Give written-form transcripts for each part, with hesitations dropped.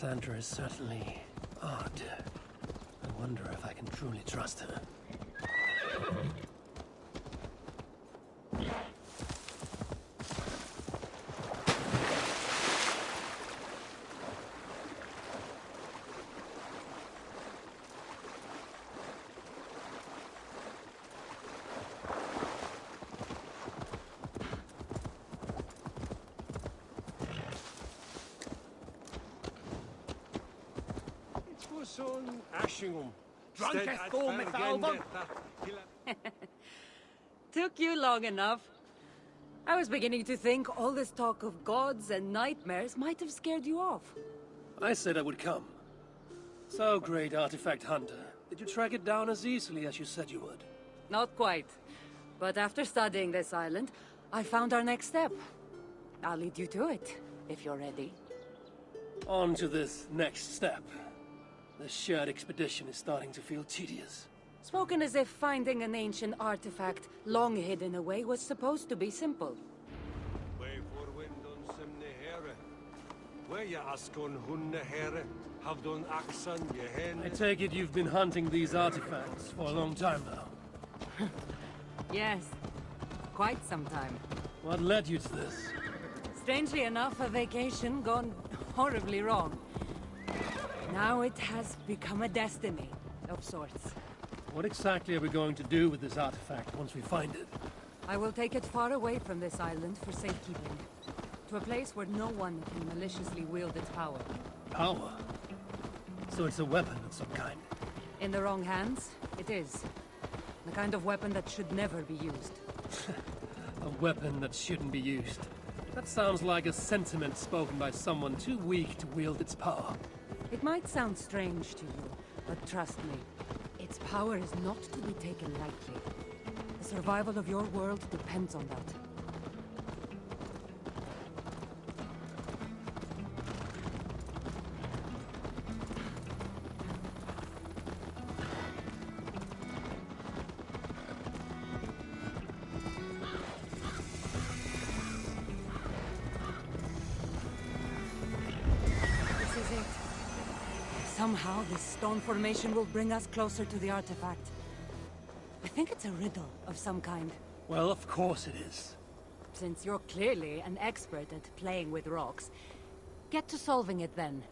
Cassandra is certainly odd. I wonder if I can truly trust her. Zo'n Ashingum. Drunkest go, Mr. Took you long enough. I was beginning to think all this talk of gods and nightmares might have scared you off. I said I would come. So, great artifact hunter, did you track it down as easily as you said you would? Not quite. But after studying this island, I found our next step. I'll lead you to it, if you're ready. On to this next step. The shared expedition is starting to feel tedious. Spoken as if finding an ancient artifact long hidden away was supposed to be simple. I take it you've been hunting these artifacts for a long time now. Yes, quite some time. What led you to this? Strangely enough, a vacation gone horribly wrong. Now it has become a destiny, of sorts. What exactly are we going to do with this artifact once we find it? I will take it far away from this island for safekeeping. To a place where no one can maliciously wield its power. Power? So it's a weapon of some kind? In the wrong hands, it is. The kind of weapon that should never be used. A weapon that shouldn't be used. That sounds like a sentiment spoken by someone too weak to wield its power. It might sound strange to you, but trust me, its power is not to be taken lightly. The survival of your world depends on that. Somehow, this stone formation will bring us closer to the artifact. I think it's a riddle of some kind. Well, of course it is. Since you're clearly an expert at playing with rocks, get to solving it then.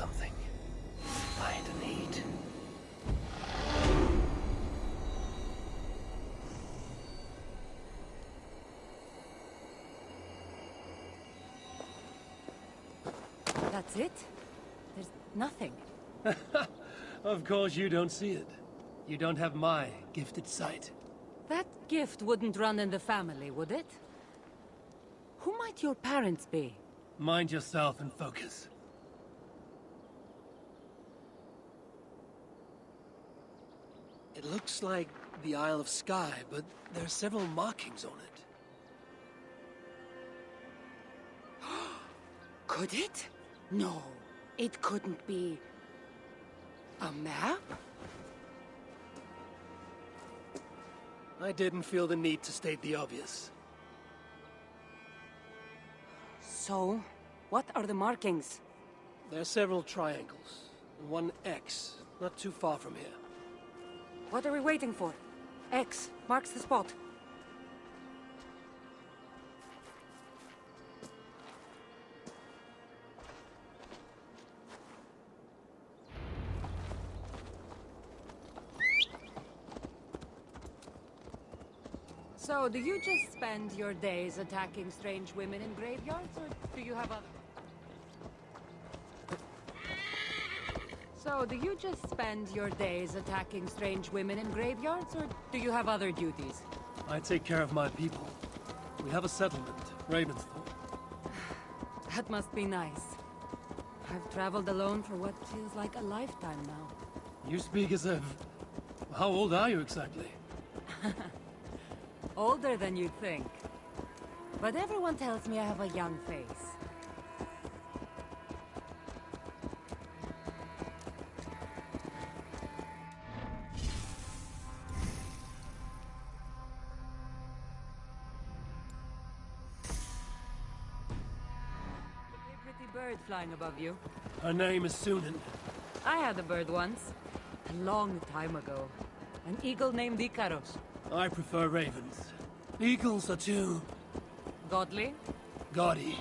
something. Find and eat. That's it? There's nothing. Of course you don't see it. You don't have my gifted sight. That gift wouldn't run in the family, would it? Who might your parents be? Mind yourself and focus. It looks like the Isle of Skye, but there are several markings on it. Could it? No, it couldn't be. A map? I didn't feel the need to state the obvious. So, what are the markings? There are several triangles, and one X, not too far from here. What are we waiting for? X marks the spot. So, do you just spend your days attacking strange women in graveyards, or do you have other... So, do you just spend your days attacking strange women in graveyards, or do you have other duties? I take care of my people. We have a settlement, Ravensthorpe. That must be nice. I've traveled alone for what feels like a lifetime now. You speak as if... How old are you exactly? Older than you'd think. But everyone tells me I have a young face. A pretty bird flying above you. Her name is Sunan. I had a bird once. A long time ago. An eagle named Icaros. I prefer ravens. Eagles are too... Godly? gaudy.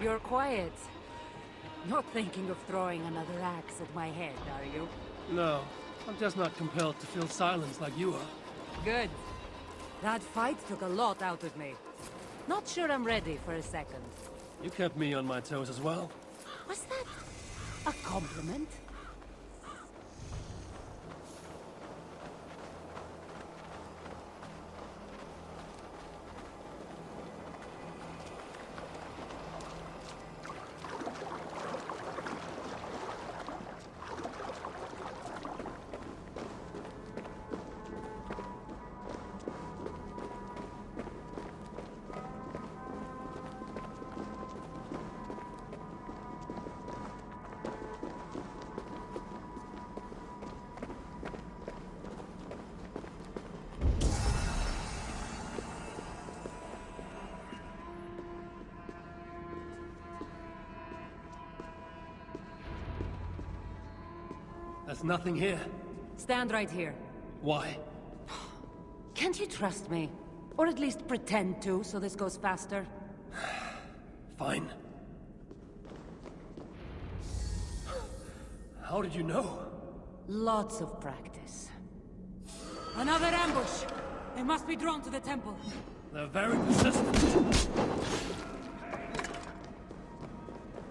You're quiet. Not thinking of throwing another axe at my head, are you? No, I'm just not compelled to feel silence like you are. Good. That fight took a lot out of me. Not sure I'm ready for a second. You kept me on my toes as well. Was that a compliment? There's nothing here. Stand right here. Why? Can't you trust me? Or at least pretend to, so this goes faster? Fine. How did you know? Lots of practice. Another ambush! They must be drawn to the temple. They're very persistent.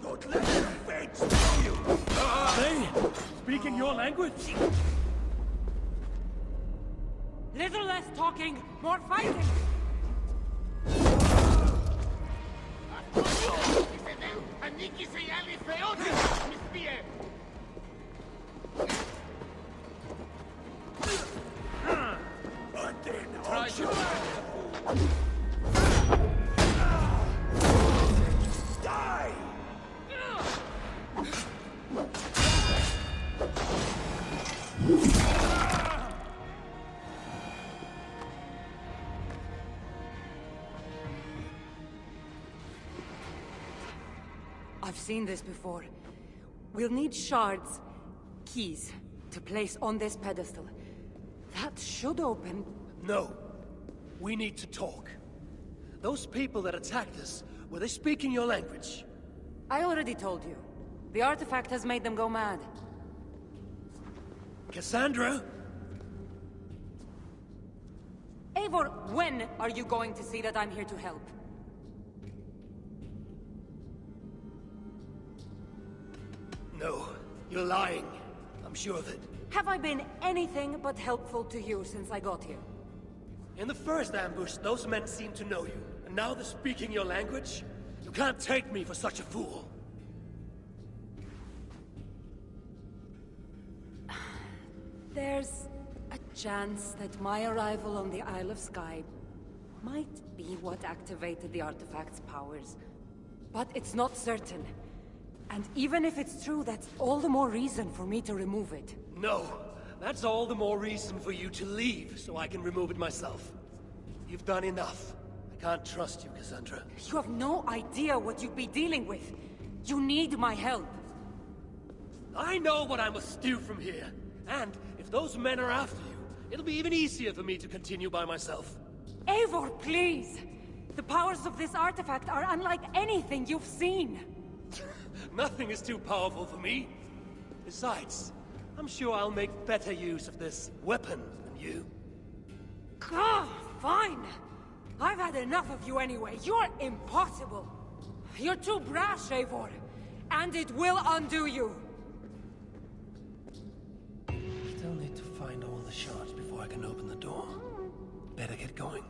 Don't let your fate throw you! Are they speaking your language? Little less talking, more fighting! Try to die! I've seen this before. We'll need shards, keys, to place on this pedestal. That should open... No. We need to talk. Those people that attacked us, were they speaking your language? I already told you. The artifact has made them go mad. Cassandra? Eivor, when are you going to see that I'm here to help? No. You're lying. I'm sure of it. Have I been anything but helpful to you since I got here? In the first ambush, those men seemed to know you. And now they're speaking your language? You can't take me for such a fool. There's a chance that my arrival on the Isle of Skye might be what activated the artifact's powers. But it's not certain. And even if it's true, that's all the more reason for me to remove it. No. That's all the more reason for you to leave, so I can remove it myself. You've done enough. I can't trust you, Cassandra. You have no idea what you'd be dealing with. You need my help. I know what I must do from here. And if those men are after you, it'll be even easier for me to continue by myself. Eivor, please! The powers of this artifact are unlike anything you've seen. Nothing is too powerful for me. Besides, I'm sure I'll make better use of this weapon than you. Ah, fine! I've had enough of you anyway. You're impossible. You're too brash, Eivor. And it will undo you. Still need to find all the shards before I can open the door. Better get going.